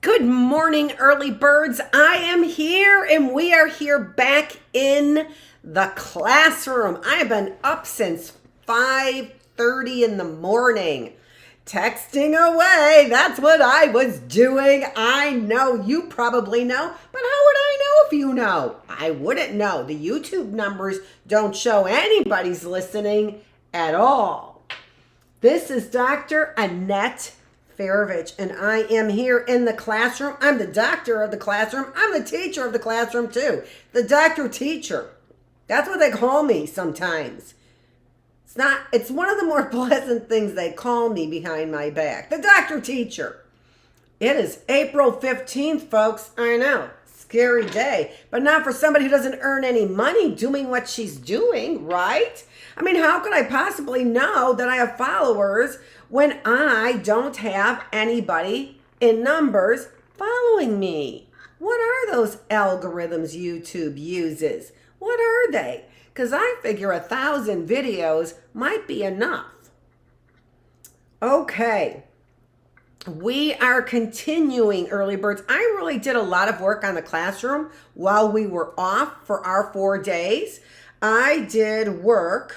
Good morning, early birds. I am here and we are here back in the classroom. I have been up since 5:30 in the morning, texting away. That's what I was doing. I know you probably know, but how would I know if you know? I wouldn't know. The YouTube numbers don't show anybody's listening at all. This is Dr. Annette Feravich, and I am here in the classroom. I'm the doctor of the classroom. I'm the teacher of the classroom too. The doctor teacher. That's what they call me sometimes. It's one of the more pleasant things they call me behind my back. The doctor teacher. It is April 15th, folks. I know. Scary day. But not for somebody who doesn't earn any money doing what she's doing, right? I mean, how could I possibly know that I have followers when I don't have anybody in numbers following me? What are those algorithms YouTube uses? What are they? Because I figure 1,000 videos might be enough. Okay. We are continuing early birds. I really did a lot of work on the classroom while we were off for our 4 days. I did work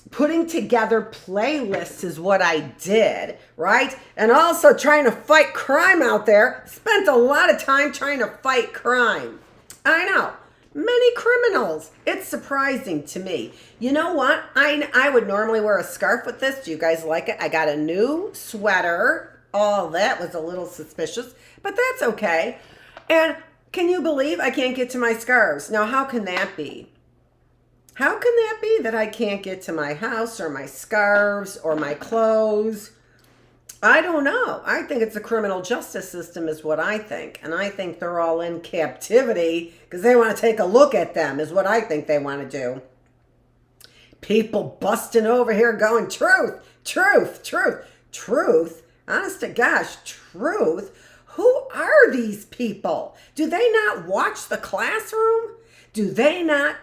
putting together playlists is what I did, right? And also trying to fight crime out there. Spent a lot of time trying to fight crime. I know. Many criminals. It's surprising to me. You know what? I would normally wear a scarf with this. Do you guys like it? I got a new sweater. Oh, that was a little suspicious, but that's okay. And can you believe I can't get to my scarves? Now, how can that be? How can that be that I can't get to my house or my scarves or my clothes? I don't know. I think it's the criminal justice system is what I think. And I think they're all in captivity because they want to take a look at them is what I think they want to do. People busting over here going, truth, truth, truth, truth. Honest to gosh, truth. Who are these people? Do they not watch the classroom? Do they not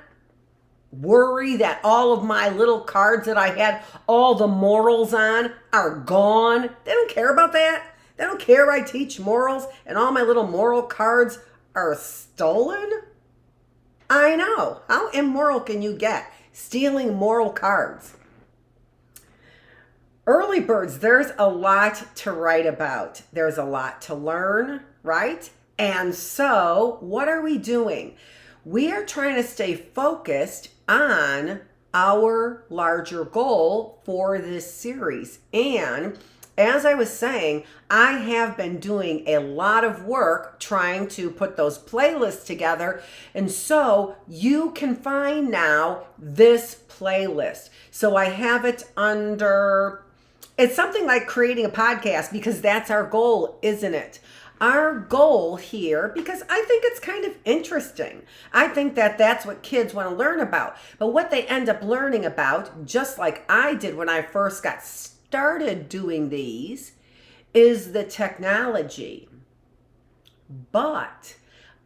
worry that all of my little cards that I had all the morals on are gone? They don't care about that. They don't care I teach morals and all my little moral cards are stolen. I know. How immoral can you get? Stealing moral cards. Early birds, there's a lot to write about. There's a lot to learn, right? And so what are we doing? We are trying to stay focused on our larger goal for this series. And as I was saying, I have been doing a lot of work trying to put those playlists together. And so you can find now this playlist. So I have it under, it's something like creating a podcast, because that's our goal, isn't it? Our goal here, because I think it's kind of interesting. I think that that's what kids want to learn about. But what they end up learning about, just like I did when I first got started doing these, is the technology. But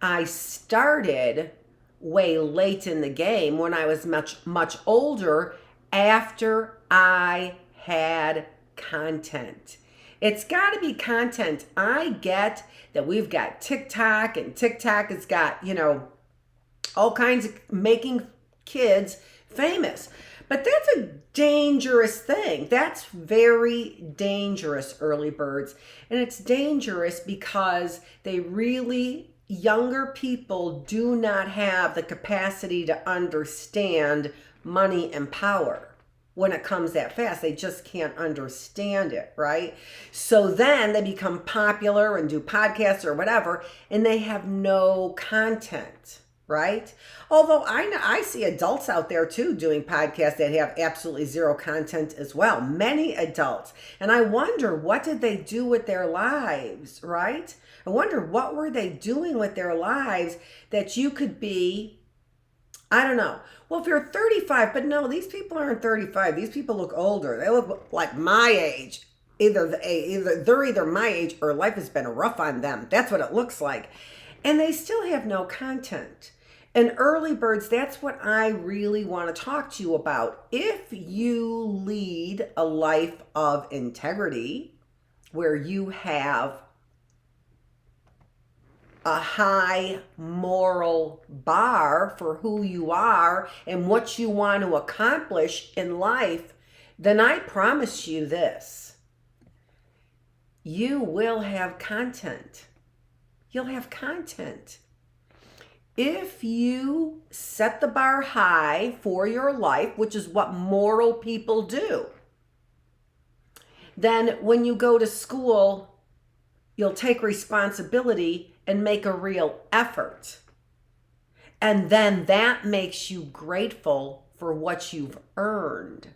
I started way late in the game, when I was much older, after I had content. It's got to be content. I get that we've got TikTok, and TikTok has got, all kinds of making kids famous. But that's a dangerous thing. That's very dangerous, early birds. And it's dangerous because younger people do not have the capacity to understand money and power. When it comes that fast, they just can't understand it, right? So then they become popular and do podcasts or whatever, and they have no content, right? Although I see adults out there too doing podcasts that have absolutely zero content as well. Many adults. And I wonder, what did they do with their lives, right? I wonder, what were they doing with their lives that you could be, I don't know. Well, if you're 35, but no, these people aren't 35. These people look older. They look like my age. They're either my age, or life has been rough on them. That's what it looks like. And they still have no content. And early birds, that's what I really want to talk to you about. If you lead a life of integrity, where you have a high moral bar for who you are and what you want to accomplish in life, then I promise you this: you will have content. You'll have content. If you set the bar high for your life, which is what moral people do, then when you go to school, you'll take responsibility and make a real effort. And then that makes you grateful for what you've earned,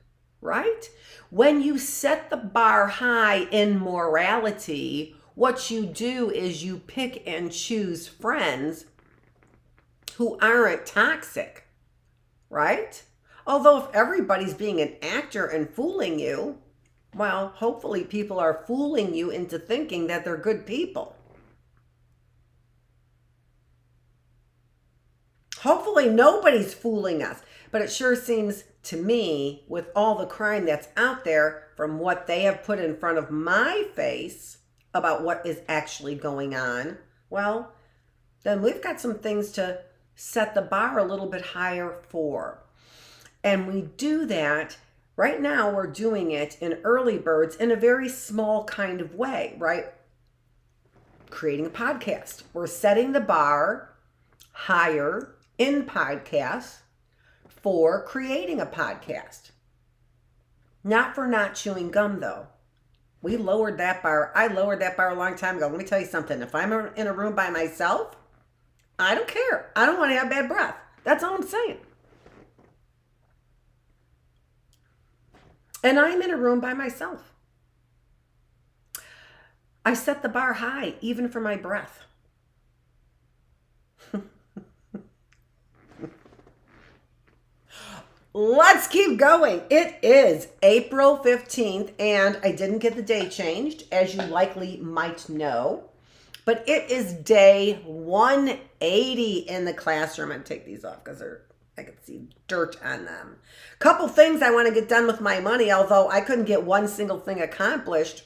right? When you set the bar high in morality, what you do is you pick and choose friends who aren't toxic, right? Although if everybody's being an actor and fooling you, well, hopefully people are fooling you into thinking that they're good people. Hopefully nobody's fooling us, but it sure seems to me, with all the crime that's out there, from what they have put in front of my face about what is actually going on, well, then we've got some things to set the bar a little bit higher for. And we do that, right now we're doing it in early birds in a very small kind of way, right? Creating a podcast. We're setting the bar higher in podcasts for creating a podcast. Not for not chewing gum, though. We lowered that bar. I lowered that bar a long time ago. Let me tell you something. If I'm in a room by myself, I don't care. I don't want to have bad breath. That's all I'm saying. And I'm in a room by myself. I set the bar high, even for my breath. Let's keep going. It is April 15th, and I didn't get the day changed, as you likely might know. But it is day 180 in the classroom. I'd take these off because I could see dirt on them. Couple things I want to get done with my money, although I couldn't get one single thing accomplished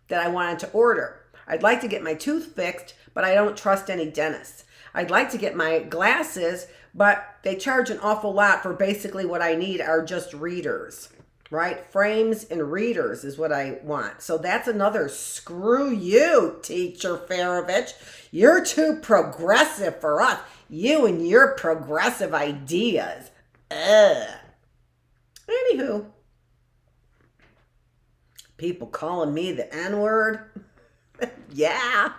that I wanted to order. I'd like to get my tooth fixed, but I don't trust any dentists. I'd like to get my glasses, but they charge an awful lot for basically what I need are just readers, right? Frames and readers is what I want. So that's another screw you, Teacher Feravich. You're too progressive for us. You and your progressive ideas. Ugh. Anywho, People calling me the N-word. Yeah,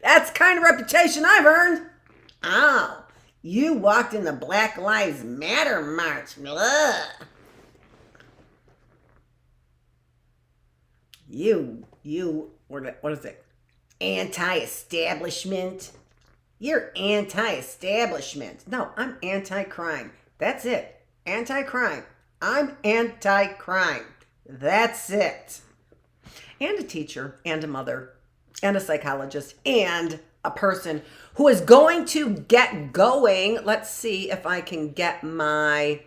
that's the kind of reputation I've earned. Oh, you walked in the Black Lives Matter march. Ugh. What is it? Anti-establishment. You're anti-establishment. No, I'm anti-crime. That's it. Anti-crime. I'm anti-crime. That's it. And a teacher, and a mother, and a psychologist, and a person who is going to get going. Let's see if I can get my...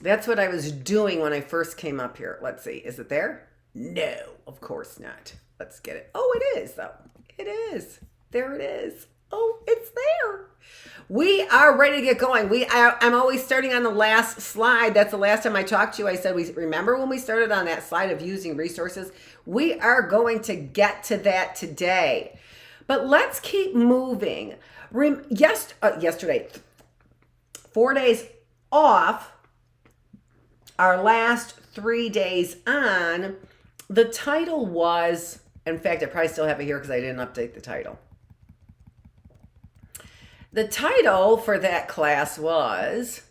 That's what I was doing when I first came up here. Let's see. Is it there? No, of course not. Let's get it. Oh, it is, though. It is. There it is. Oh, it's there. We are ready to get going. I'm always starting on the last slide. That's the last time I talked to you. I said, remember when we started on that slide of using resources? We are going to get to that today. But let's keep moving. Yesterday, 4 days off, our last 3 days on, the title was, in fact, I probably still have it here because I didn't update the title. The title for that class was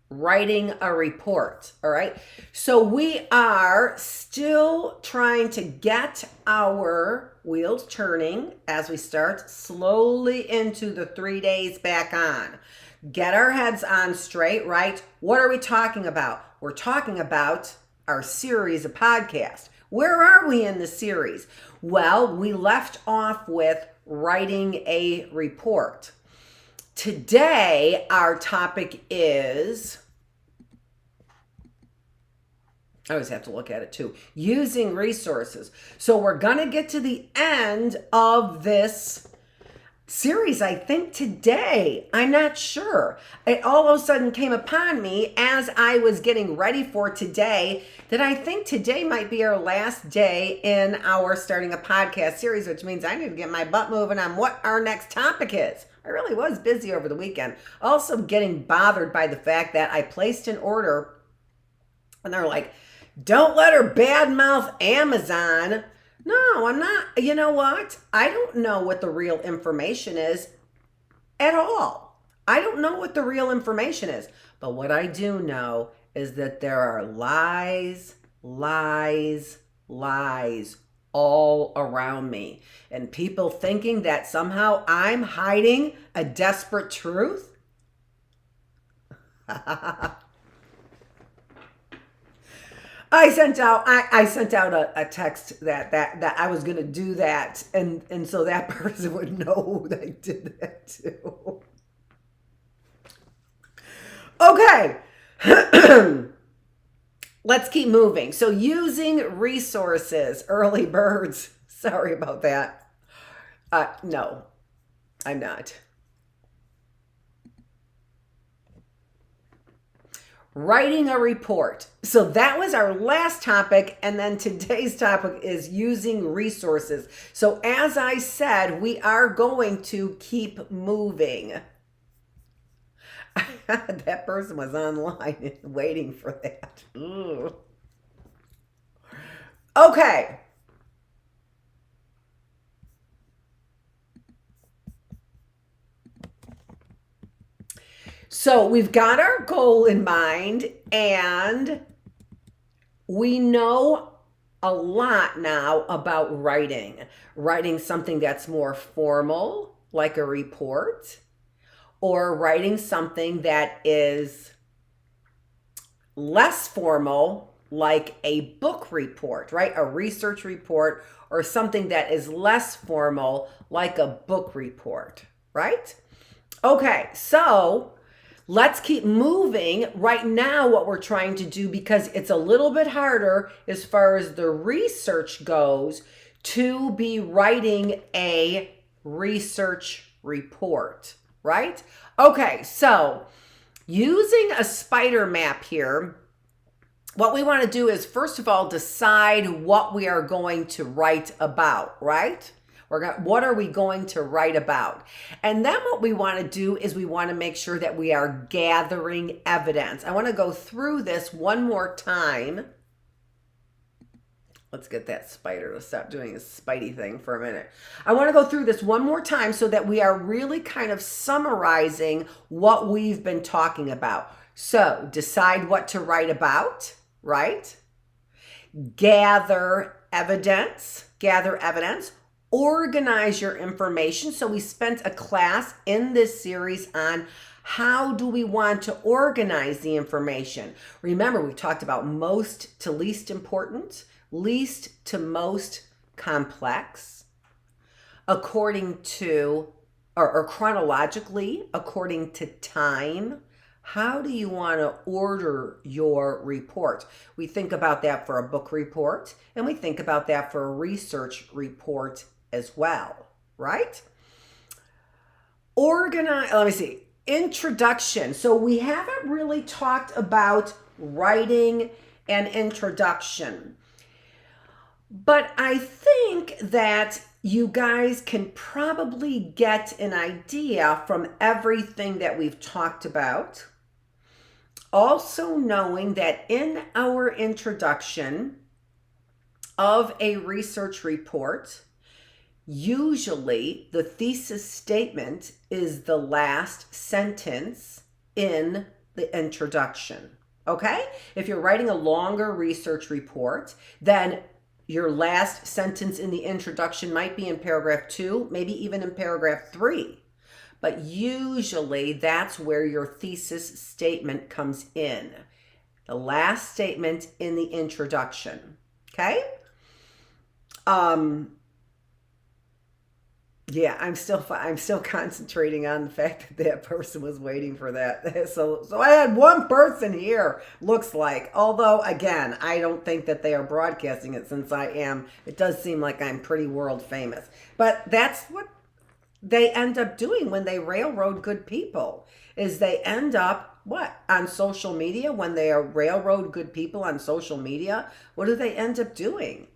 Writing a Report, all right? So we are still trying to get our wheels turning as we start slowly into the 3 days back on. Get our heads on straight, right? What are we talking about? We're talking about our series of podcasts. Where are we in the series? Well, we left off with writing a report. Today, our topic is, I always have to look at it too, using resources. So we're going to get to the end of this series, I think today. I'm not sure. It all of a sudden came upon me as I was getting ready for today that I think today might be our last day in our starting a podcast series, which means I need to get my butt moving on what our next topic is. I really was busy over the weekend. Also getting bothered by the fact that I placed an order and they're like, don't let her badmouth Amazon. No, I'm not. You know what? I don't know what the real information is at all. I don't know what the real information is. But what I do know is that there are lies all around me. And people thinking that somehow I'm hiding a desperate truth. I sent out a text that I was going to do that. And so that person would know that I did that too. Okay. Let's keep moving. So using resources, early birds. Sorry about that. No, I'm not. Writing a report. So that was our last topic. And then today's topic is using resources. So as I said, we are going to keep moving. That person was online waiting for that. Ooh. Okay. So we've got our goal in mind and we know a lot now about writing. Writing something that's more formal, like a report, or writing something that is less formal, like a book report, right? A research report, or something that is less formal, like a book report, right? Okay, so let's keep moving. Right now, what we're trying to do, because it's a little bit harder as far as the research goes, to be writing a research report, right? Okay, so using a spider map here, what we want to do is, first of all, decide what we are going to write about, right? What are we going to write about? And then what we want to do is we want to make sure that we are gathering evidence. I want to go through this one more time. Let's get that spider to stop doing his spidey thing for a minute. I want to go through this one more time so that we are really kind of summarizing what we've been talking about. So, decide what to write about, right? Gather evidence, organize your information. So we spent a class in this series on how do we want to organize the information. Remember, we talked about most to least important, least to most complex, according to, or chronologically, according to time. How do you want to order your report? We think about that for a book report, and we think about that for a research report as well, right? Let me see. Introduction. So we haven't really talked about writing an introduction, but I think that you guys can probably get an idea from everything that we've talked about. Also knowing that in our introduction of a research report, usually the thesis statement is the last sentence in the introduction, okay? If you're writing a longer research report, then your last sentence in the introduction might be in paragraph 2, maybe even in paragraph 3. But usually that's where your thesis statement comes in. The last statement in the introduction, okay? Yeah, I'm still concentrating on the fact that person was waiting for that. So I had one person here, looks like. Although, again, I don't think that they are broadcasting it since it does seem like I'm pretty world famous. But that's what they end up doing when they railroad good people, is they end up, on social media, when they are railroad good people on social media, what do they end up doing?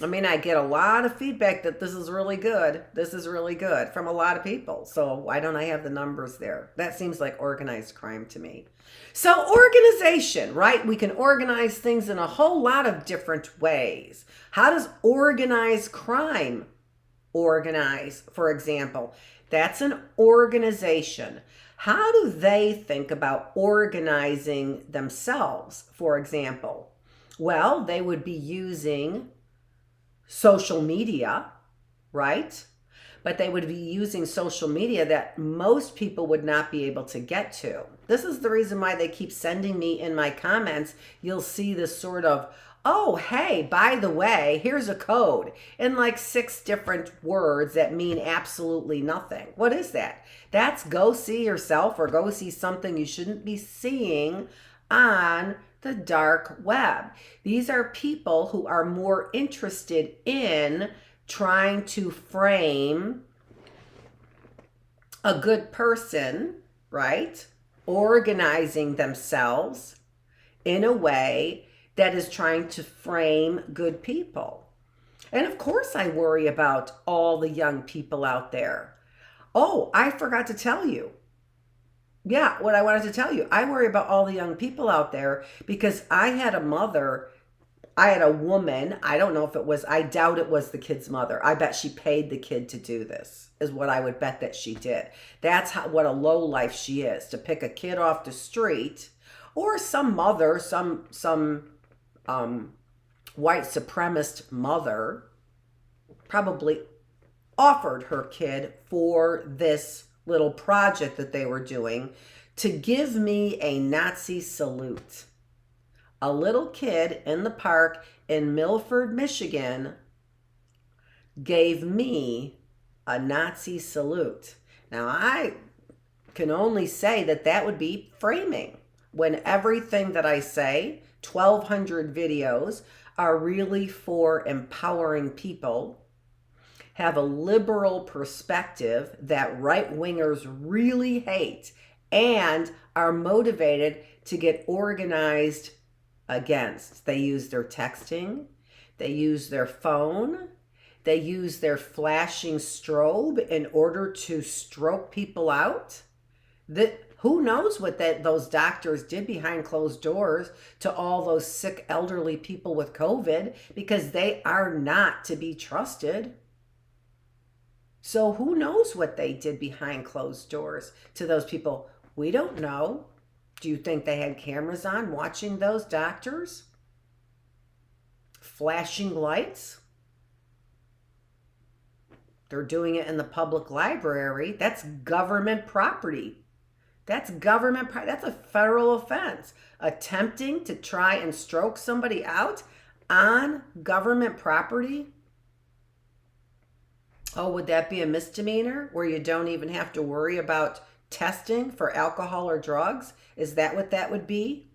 I mean, I get a lot of feedback that this is really good from a lot of people. So why don't I have the numbers there? That seems like organized crime to me. So organization, right? We can organize things in a whole lot of different ways. How does organized crime organize, for example? That's an organization. How do they think about organizing themselves, for example? Well, they would be using social media, right? But they would be using social media that most people would not be able to get to. This is the reason why they keep sending me in my comments. You'll see this sort of, oh, hey, by the way, here's a code in like 6 different words that mean absolutely nothing. What is that? That's go see yourself or go see something you shouldn't be seeing on the dark web. These are people who are more interested in trying to frame a good person, right? Organizing themselves in a way that is trying to frame good people. And of course, I worry about all the young people out there. Oh, I forgot to tell you. Yeah, what I wanted to tell you. I worry about all the young people out there because I had a woman, I don't know if it was, I doubt it was the kid's mother. I bet she paid the kid to do this, is what I would bet that she did. That's what a lowlife she is, to pick a kid off the street, or some mother, some white supremacist mother probably offered her kid for this little project that they were doing to give me a Nazi salute. A little kid in the park in Milford, Michigan gave me a Nazi salute. Now, I can only say that that would be framing, when everything that I say, 1,200 videos, are really for empowering people, have a liberal perspective that right-wingers really hate, and are motivated to get organized against. They use their texting, they use their phone, they use their flashing strobe in order to stroke people out. Who knows what those doctors did behind closed doors to all those sick elderly people with COVID, because they are not to be trusted. So who knows what they did behind closed doors to those people? We don't know. Do you think they had cameras on watching those doctors? Flashing lights? They're doing it in the public library. That's government property. That's a federal offense. Attempting to try and stroke somebody out on government property? Oh, would that be a misdemeanor where you don't even have to worry about testing for alcohol or drugs? Is that what that would be?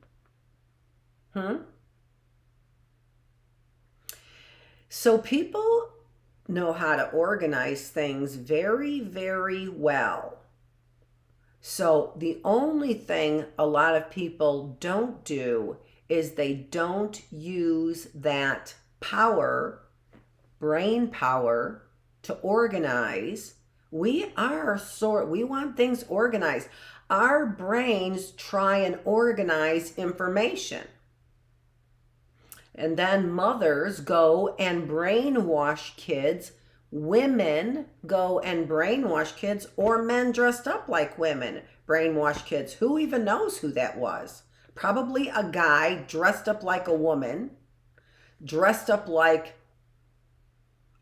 So people know how to organize things very, very well. So the only thing a lot of people don't do is they don't use that power, brain power, to organize. We want things organized. Our brains try and organize information. And then mothers go and brainwash kids. Women go and brainwash kids, or men dressed up like women brainwash kids. Who even knows who that was? Probably a guy dressed up like a woman, dressed up like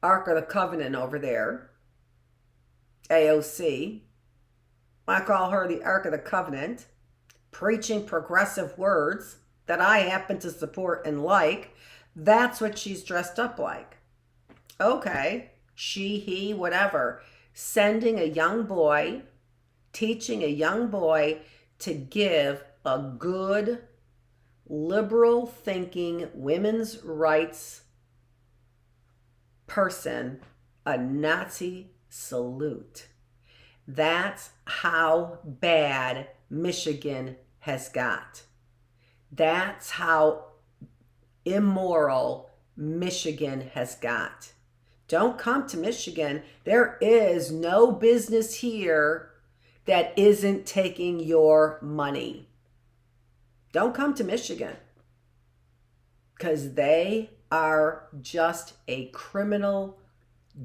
Ark of the Covenant over there, AOC. I call her the Ark of the Covenant, preaching progressive words that I happen to support and like. That's what she's dressed up like. Okay, she, he, whatever. Sending a young boy, teaching a young boy to give a good, liberal thinking, women's rights person a Nazi salute. That's how bad Michigan has got. That's how immoral Michigan has got. Don't come to Michigan. There is no business here that isn't taking your money. Don't come to Michigan, because they are just a criminal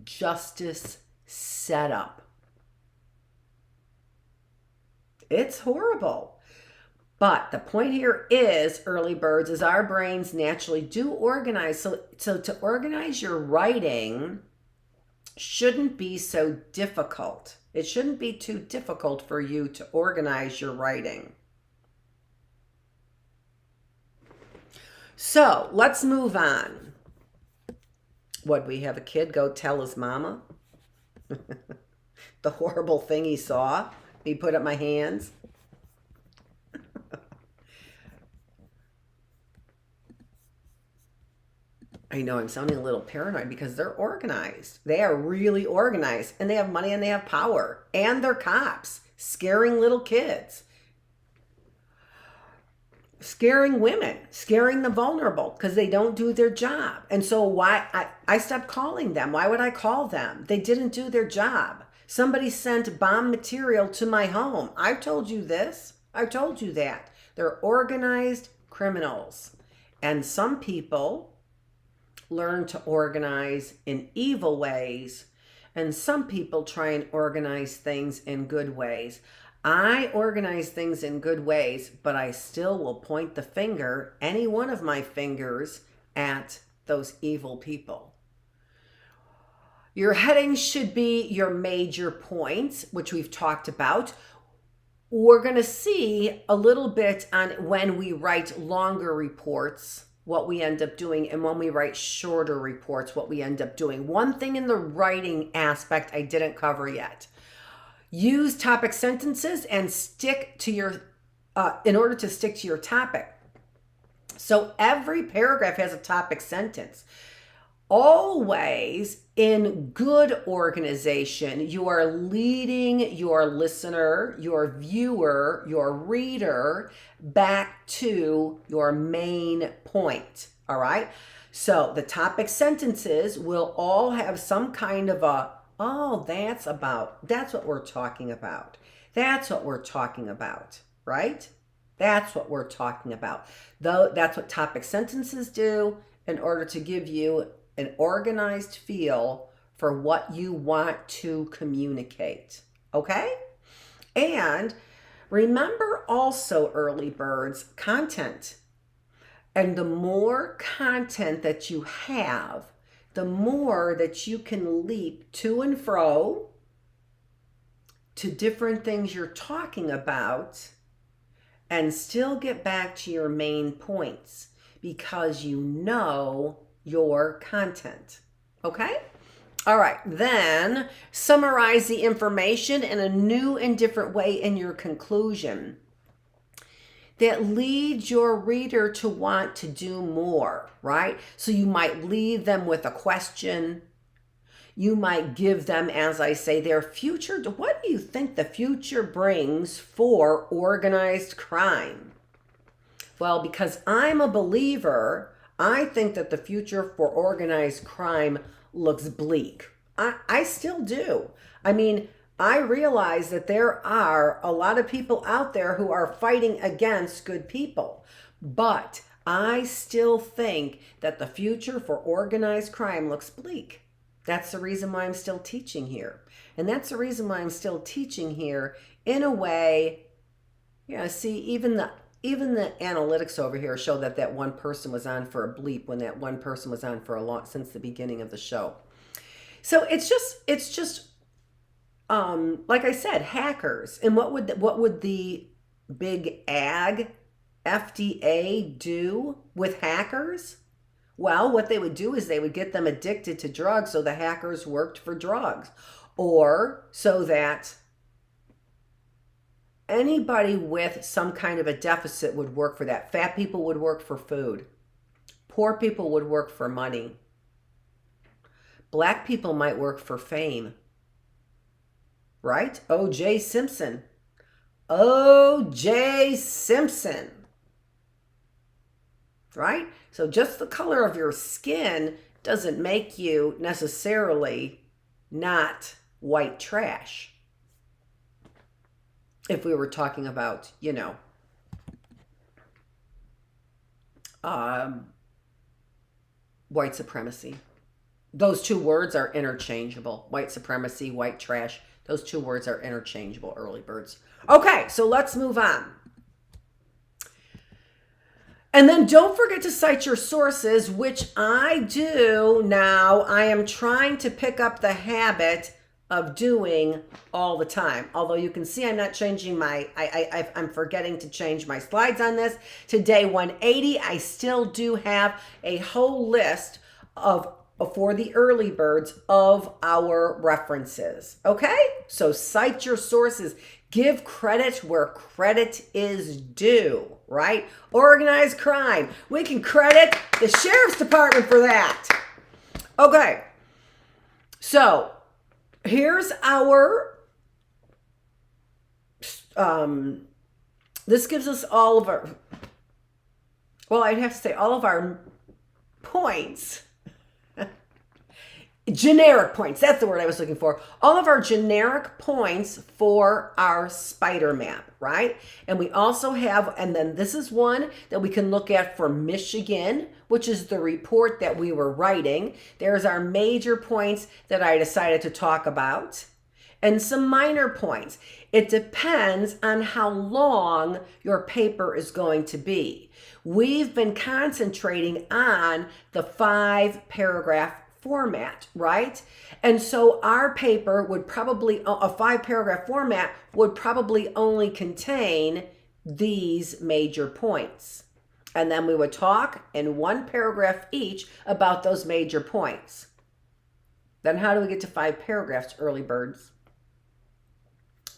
justice setup. It's horrible. But the point here is, early birds, is our brains naturally do organize. So to organize your writing shouldn't be so difficult. It shouldn't be too difficult for you to organize your writing. So let's move on. What, we have a kid go tell his mama the horrible thing he saw? He put up my hands. I know I'm sounding a little paranoid because they're organized. They are really organized, and they have money and they have power, and they're cops scaring little kids, scaring women, scaring the vulnerable because they don't do their job. And so I stopped calling them. Why would I call them? They didn't do their job. Somebody sent bomb material to my home. I've told you this. I've told you that. They're organized criminals. And some people learn to organize in evil ways, and some people try and organize things in good ways. I organize things in good ways, but I still will point the finger, any one of my fingers, at those evil people. Your headings should be your major points, which we've talked about. We're going to see a little bit on when we write longer reports, what we end up doing, and when we write shorter reports, what we end up doing. One thing in the writing aspect I didn't cover yet. Use topic sentences and stick to your, in order to stick to your topic. So every paragraph has a topic sentence. Always, in good organization, you are leading your listener, your viewer, your reader back to your main point. All right. So the topic sentences will all have some kind of a Oh, that's what we're talking about. That's what we're talking about, right? That's what we're talking about. Though that's what topic sentences do in order to give you an organized feel for what you want to communicate. Okay? And remember also, early birds, content. And the more content that you have, the more that you can leap to and fro to different things you're talking about and still get back to your main points because you know your content. Okay? All right, then summarize the information in a new and different way in your conclusion that leads your reader to want to do more, right? So you might leave them with a question. You might give them, as I say, their future. What do you think the future brings for organized crime? Well, because I'm a believer, I think that the future for organized crime looks bleak. I still do. I mean, I realize that there are a lot of people out there who are fighting against good people, but I still think that the future for organized crime looks bleak. That's the reason why I'm still teaching here. And that's the reason why I'm still teaching here in a way, see, even the analytics over here show that one person was on for a bleep when that one person was on for a long, since the beginning of the show. So it's just like I said, hackers. And what would the big ag FDA do with hackers? Well, what they would do is they would get them addicted to drugs so the hackers worked for drugs, or so that anybody with some kind of a deficit would work for that. Fat people would work for food. Poor people would work for money. Black people might work for fame. Right? O.J. Simpson. O.J. Simpson. Right? So just the color of your skin doesn't make you necessarily not white trash. If we were talking about, white supremacy. Those two words are interchangeable. White supremacy, white trash. Those two words are interchangeable, early birds. Okay, so let's move on. And then don't forget to cite your sources, which I do now. I am trying to pick up the habit of doing all the time. Although you can see I'm not changing I'm forgetting to change my slides on this. Today 180, I still do have a whole list for the early birds of our references. Okay? So cite your sources. Give credit where credit is due, right? Organized crime. We can credit the sheriff's department for that. Okay. So here's our, this gives us all of our, I'd have to say all of our points. Generic points, that's the word I was looking for. All of our generic points for our spider map, right? And we also have, and then this is one that we can look at for Michigan, which is the report that we were writing. There's our major points that I decided to talk about, and some minor points. It depends on how long your paper is going to be. We've been concentrating on the 5-paragraph format, right? And so our paper would probably, a 5-paragraph format would probably only contain these major points. And then we would talk in 1 paragraph each about those major points. Then how do we get to 5 paragraphs, early birds?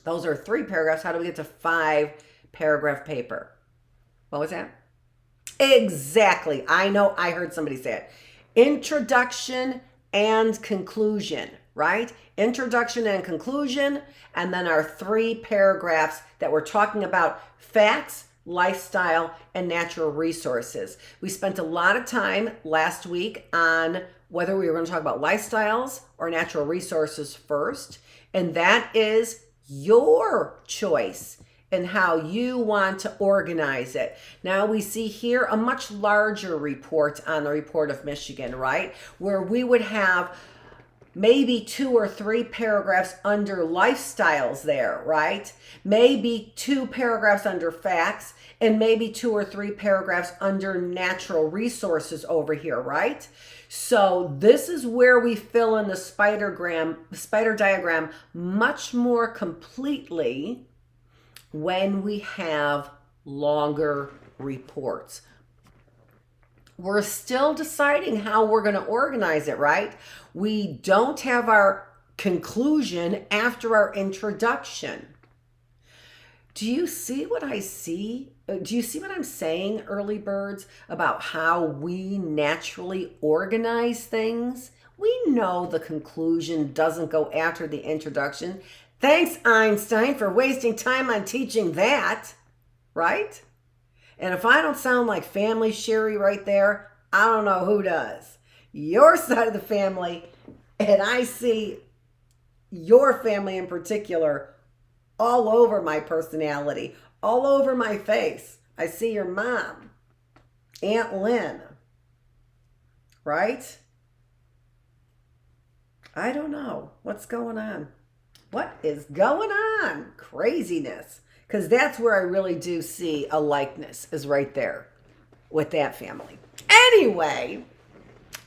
Those are 3 paragraphs. How do we get to 5-paragraph paper? What was that? Exactly. I know, I heard somebody say it. Introduction and conclusion, right? Introduction and conclusion, and then our 3 paragraphs that we're talking about facts, lifestyle, and natural resources. We spent a lot of time last week on whether we were going to talk about lifestyles or natural resources first, and that is your choice and how you want to organize it. Now we see here a much larger report on the Report of Michigan, right? Where we would have maybe 2 or 3 paragraphs under lifestyles there, right? Maybe 2 paragraphs under facts, and maybe 2 or 3 paragraphs under natural resources over here, right? So this is where we fill in the spider diagram much more completely when we have longer reports. We're still deciding how we're going to organize it, right? We don't have our conclusion after our introduction. Do you see what I see? Do you see what I'm saying, early birds, about how we naturally organize things? We know the conclusion doesn't go after the introduction. Thanks, Einstein, for wasting time on teaching that, right? And if I don't sound like family Sherry right there, I don't know who does. Your side of the family, and I see your family in particular all over my personality, all over my face. I see your mom, Aunt Lynn, right? I don't know what's going on. What is going on? Craziness. Because that's where I really do see a likeness, is right there with that family. Anyway,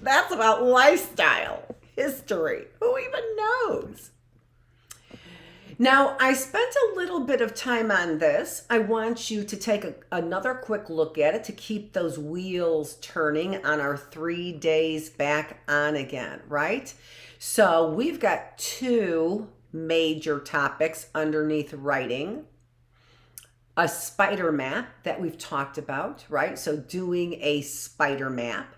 that's about lifestyle, history. Who even knows? Now, I spent a little bit of time on this. I want you to take another quick look at it to keep those wheels turning on our 3 days back on again, right? So we've got 2 major topics underneath writing. A spider map that we've talked about, right? So doing a spider map.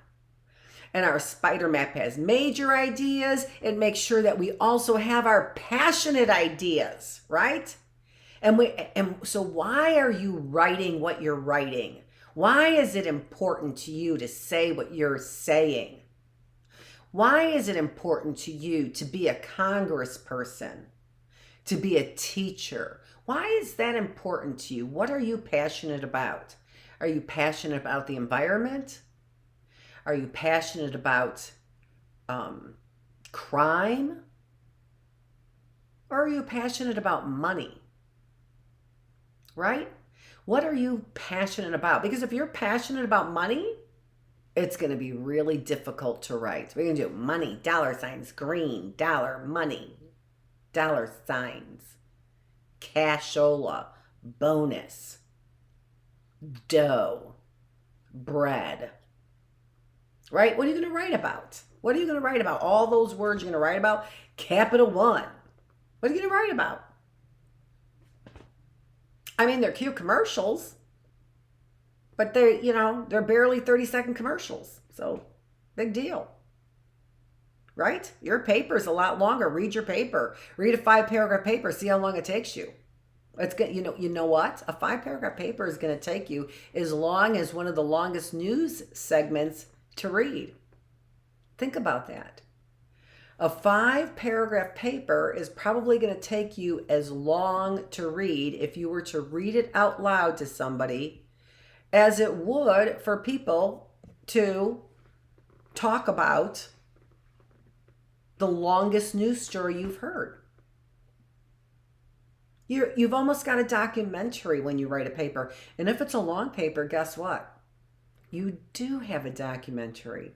And our spider map has major ideas. It makes sure that we also have our passionate ideas, right? And so why are you writing what you're writing? Why is it important to you to say what you're saying? Why is it important to you to be a congressperson, to be a teacher? Why is that important to you? What are you passionate about? Are you passionate about the environment? Are you passionate about crime? Or are you passionate about money? Right? What are you passionate about? Because if you're passionate about money, it's going to be really difficult to write. We're going to do money, dollar signs, green, dollar, money, dollar signs, cashola, bonus, dough, bread. Right? What are you going to write about? What are you going to write about? All those words you're going to write about? Capital One. What are you going to write about? I mean, they're cute commercials, but they're barely 30-second commercials. So, big deal. Right? Your paper's a lot longer. Read your paper. Read a 5-paragraph paper. See how long it takes you. It's good. You know what? A 5-paragraph paper is going to take you as long as one of the longest news segments to read. Think about that. A 5-paragraph paper is probably going to take you as long to read if you were to read it out loud to somebody as it would for people to talk about the longest news story you've heard. You've almost got a documentary when you write a paper. And if it's a long paper, guess what? You do have a documentary.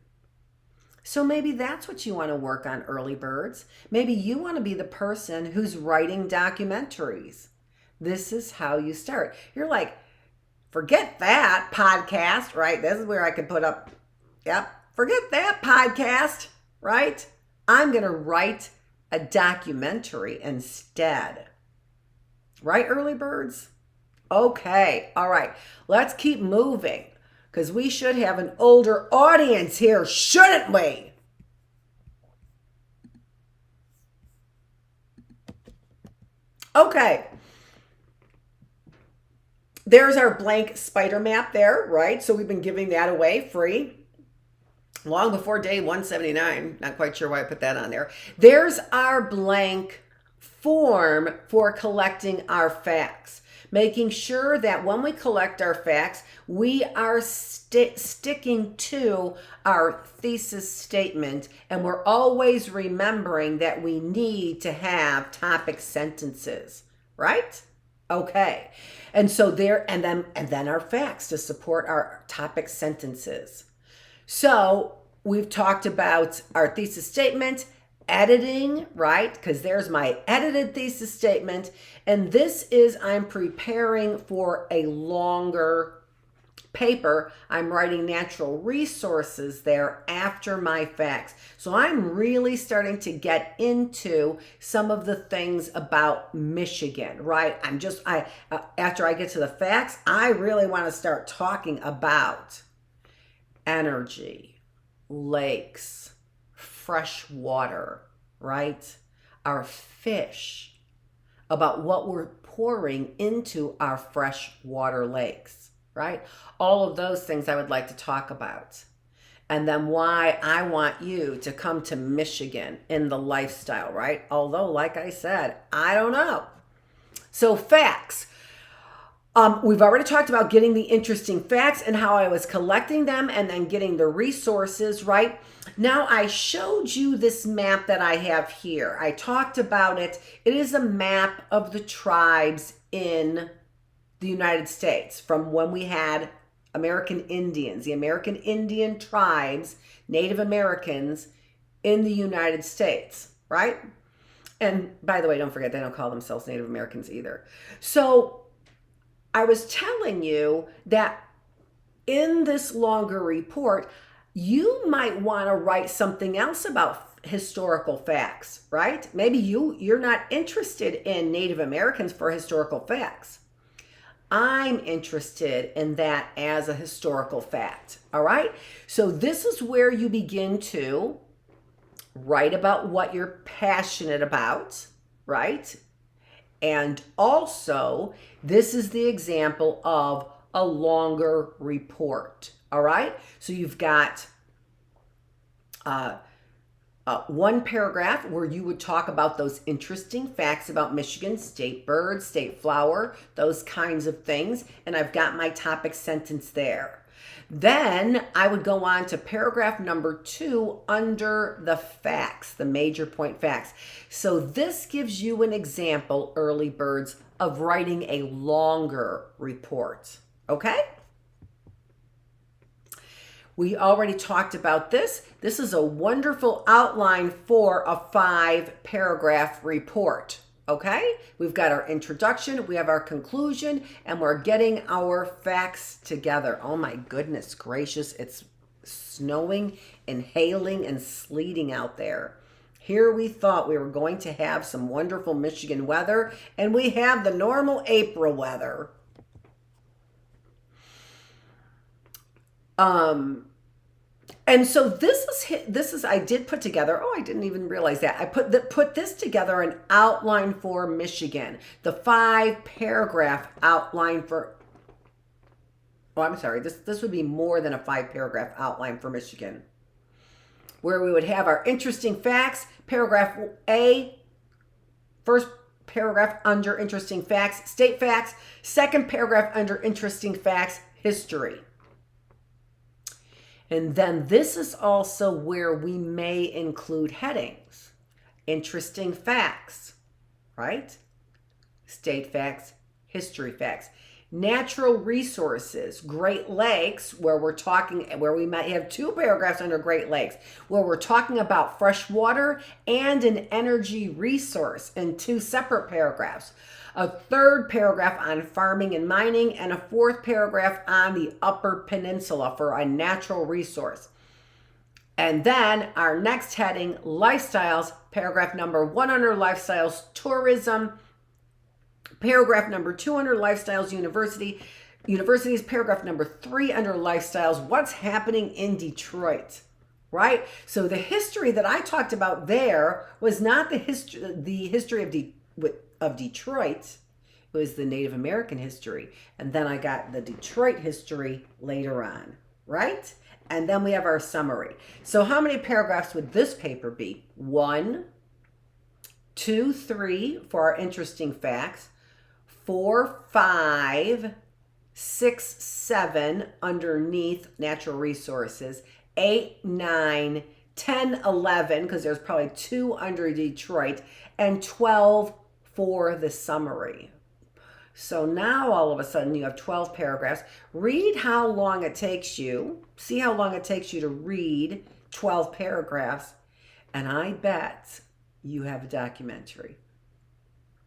So maybe that's what you want to work on, early birds. Maybe you want to be the person who's writing documentaries. This is how you start. You're like, forget that podcast, right? This is where I could put up, forget that podcast, right? I'm going to write a documentary instead. Right, early birds? Okay, all right. Let's keep moving because we should have an older audience here, shouldn't we? Okay. there's our blank spider map there, right? So we've been giving that away free long before day 179. Not quite sure why I put that on there. There's our blank form for collecting our facts, making sure that when we collect our facts, we are sticking to our thesis statement, and we're always remembering that we need to have topic sentences, right? Okay. And so and then our facts to support our topic sentences. So we've talked about our thesis statement, editing, right? Because there's my edited thesis statement. And this is, I'm preparing for a longer paper. I'm writing natural resources there after my facts. So I'm really starting to get into some of the things about Michigan, right? After I get to the facts, I really want to start talking about energy, lakes, fresh water, right? Our fish, about what we're pouring into our freshwater lakes, right? All of those things I would like to talk about. And then why I want you to come to Michigan in the lifestyle, right? Although, like I said, I don't know. So facts. We've already talked about getting the interesting facts and how I was collecting them and then getting the resources, right? Now I showed you this map that I have here. I talked about it. It is a map of the tribes in the United States from when we had American Indians, the American Indian tribes, Native Americans in the United States, right? And by the way, don't forget, they don't call themselves Native Americans either. So I was telling you that in this longer report, you might want to write something else about historical facts, right? Maybe you're not interested in Native Americans for historical facts. I'm interested in that as a historical fact, all right? So this is where you begin to write about what you're passionate about, right? And also, this is the example of a longer report, all right? So you've got one paragraph where you would talk about those interesting facts about Michigan, state bird, state flower, those kinds of things. And I've got my topic sentence there. Then I would go on to paragraph number 2 under the facts, the major point facts. So this gives you an example, early birds, of writing a longer report, okay? We already talked about this. This is a wonderful outline for a 5-paragraph report, okay? We've got our introduction, we have our conclusion, and we're getting our facts together. Oh my goodness gracious, it's snowing and hailing and sleeting out there. Here we thought we were going to have some wonderful Michigan weather, and we have the normal April weather. And so this is I did put together, I didn't even realize that. I put this together, an outline for Michigan, the 5-paragraph outline for, I'm sorry, this would be more than a 5-paragraph outline for Michigan, where we would have our interesting facts, paragraph A, first paragraph under interesting facts, state facts, second paragraph under interesting facts, history. And then this is also where we may include headings. Interesting facts, right? State facts, history facts. Natural resources, Great Lakes, where we might have 2 paragraphs under Great Lakes, where we're talking about fresh water and an energy resource in 2 separate paragraphs. A 3rd paragraph on farming and mining, and a 4th paragraph on the Upper Peninsula for a natural resource. And then our next heading, lifestyles, paragraph number 1 under lifestyles, tourism, paragraph number 2 under lifestyles, universities, paragraph number 3 under lifestyles, what's happening in Detroit, right? So the history that I talked about there was not the history of Detroit. was the Native American history. And then I got the Detroit history later on, right? And then we have our summary. So how many paragraphs would this paper be? 1, 2, 3 for our interesting facts, 4, 5, 6, 7 underneath natural resources, 8, 9, 10, 11, because there's probably 2 under Detroit, and 12 for the summary. So now all of a sudden you have 12 paragraphs. Read how long it takes you. See how long it takes you to read 12 paragraphs. And I bet you have a documentary.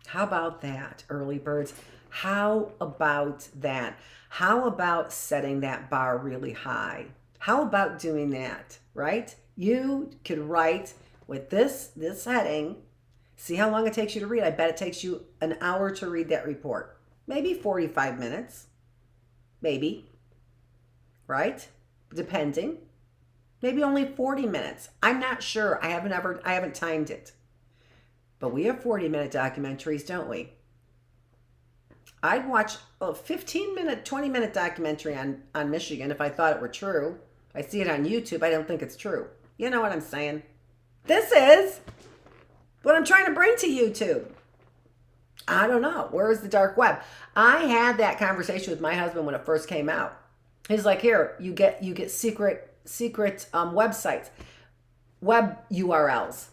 How about that, early birds? How about that? How about setting that bar really high? How about doing that, right? You could write with this heading. See how long it takes you to read. I bet it takes you an hour to read that report. Maybe 45 minutes. Maybe. Right? Depending. Maybe only 40 minutes. I'm not sure. I haven't timed it. But we have 40-minute documentaries, don't we? I'd watch a 15-minute, 20-minute documentary on Michigan if I thought it were true. I see it on YouTube. I don't think it's true. You know what I'm saying? This is what I'm trying to bring to YouTube. I don't know. Where is the dark web? I had that conversation with my husband when it first came out. He's like, here, you get secret websites, web URLs.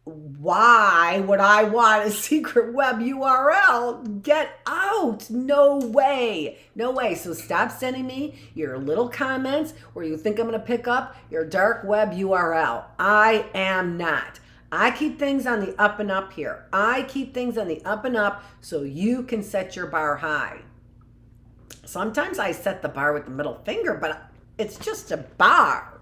Why would I want a secret web URL? Get out. No way. No way. So stop sending me your little comments where you think I'm going to pick up your dark web URL. I am not. I keep things on the up and up here. I keep things on the up and up so you can set your bar high. Sometimes I set the bar with the middle finger, but it's just a bar.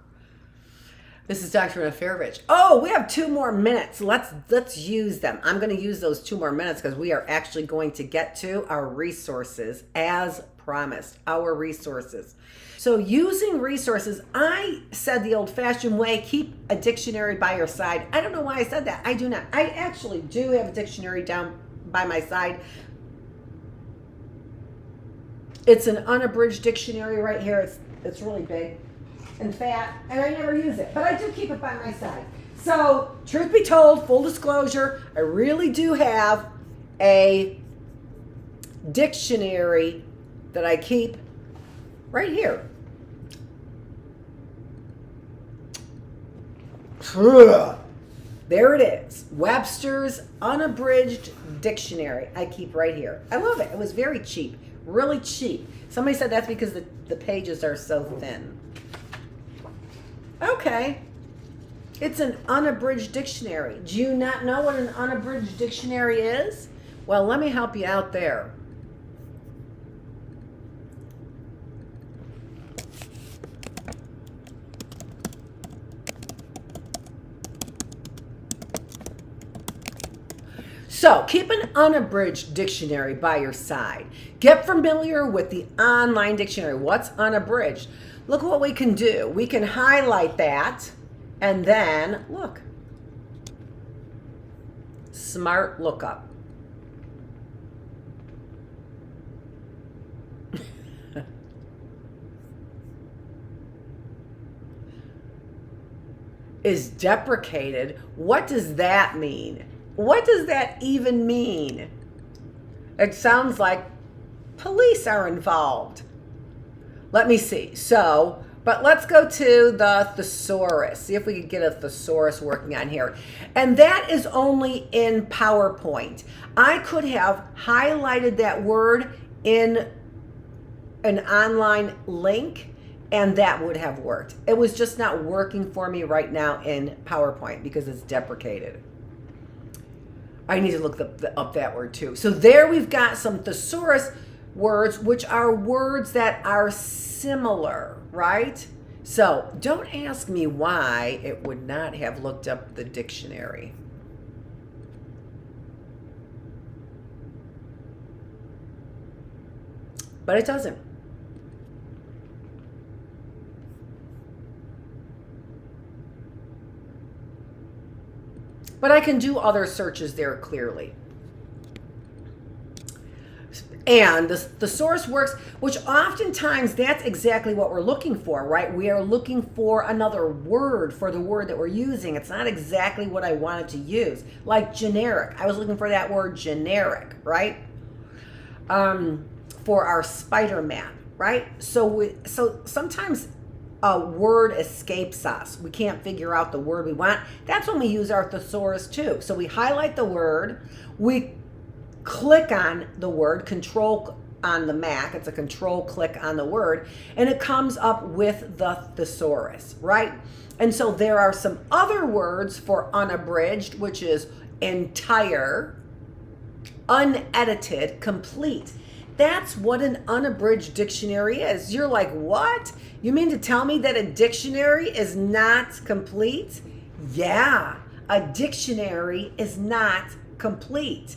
This is Dr. Annette Feravich. Oh, we have 2 more minutes. Let's use them. I'm going to use those 2 more minutes because we are actually going to get to our resources as promised. Our resources. So using resources, I said the old-fashioned way, keep a dictionary by your side. I don't know why I said that. I do not. I actually do have a dictionary down by my side. It's an unabridged dictionary right here. It's really big and fat, and I never use it, but I do keep it by my side. So, truth be told, full disclosure, I really do have a dictionary that I keep right here. There it is. Webster's Unabridged Dictionary. I keep right here. I love it. It was very cheap. Really cheap. Somebody said that's because the pages are so thin. Okay. It's an unabridged dictionary. Do you not know what an unabridged dictionary is? Well, let me help you out there. So keep an unabridged dictionary by your side. Get familiar with the online dictionary. What's unabridged? Look what we can do. We can highlight that and then look. Smart lookup. Is deprecated. What does that mean? What does that even mean? It sounds like police are involved. Let me see. So, but let's go to the thesaurus. See if we can get a thesaurus working on here. And that is only in PowerPoint. I could have highlighted that word in an online link and that would have worked. It was just not working for me right now in PowerPoint because it's deprecated. I need to look up that word too. So there we've got some thesaurus words, which are words that are similar, right? So don't ask me why it would not have looked up the dictionary. But it doesn't. But I can do other searches there clearly. And the thesaurus works, which oftentimes that's exactly what we're looking for, right? We are looking for another word for the word that we're using. It's not exactly what I wanted to use. Like generic. I was looking for that word generic, right? For our Spider-Man, right? So sometimes a word escapes us. We can't figure out the word we want. That's when we use our thesaurus too. So we highlight the word, we click on the word, control on the Mac, it's a control click on the word, and it comes up with the thesaurus, right? And so there are some other words for unabridged, which is entire, unedited, complete. That's what an unabridged dictionary is. You're like, what? You mean to tell me that a dictionary is not complete? Yeah, a dictionary is not complete.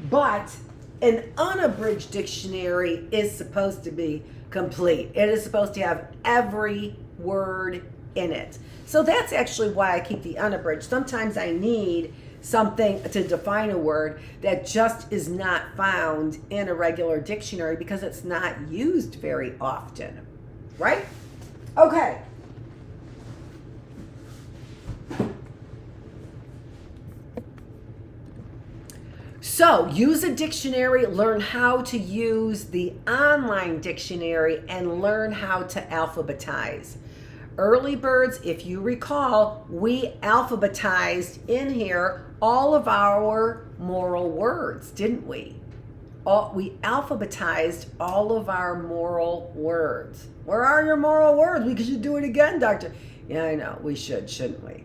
But an unabridged dictionary is supposed to be complete. It is supposed to have every word in it. So that's actually why I keep the unabridged. Sometimes I need something to define a word that just is not found in a regular dictionary because it's not used very often, right? Okay. So use a dictionary, learn how to use the online dictionary, and learn how to alphabetize. Early birds, if you recall, we alphabetized in here all of our moral words, didn't we? We alphabetized all of our moral words. Where are your moral words? We should do it again, doctor. Yeah, I know. We should, shouldn't we?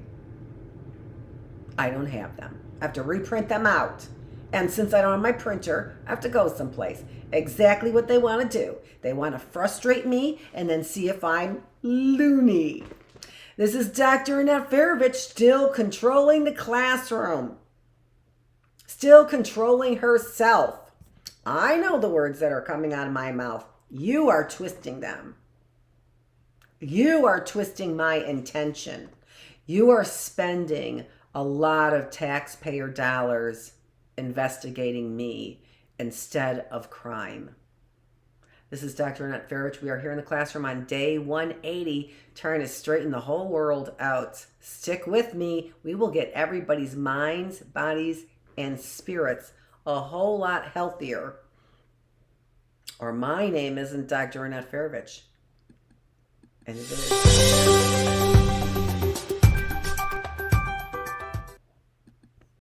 I don't have them. I have to reprint them out. And since I don't have my printer, I have to go someplace. Exactly what they want to do. They want to frustrate me and then see if I'm loony. This is Dr. Annette Feravich, still controlling the classroom. Still controlling herself. I know the words that are coming out of my mouth. You are twisting them. You are twisting my intention. You are spending a lot of taxpayer dollars investigating me instead of crime. This is Dr. Annette Feravich. We are here in the classroom on day 180, trying to straighten the whole world out. Stick with me. We will get everybody's minds, bodies, and spirits a whole lot healthier. Or my name isn't Dr. Annette Feravich. And it is.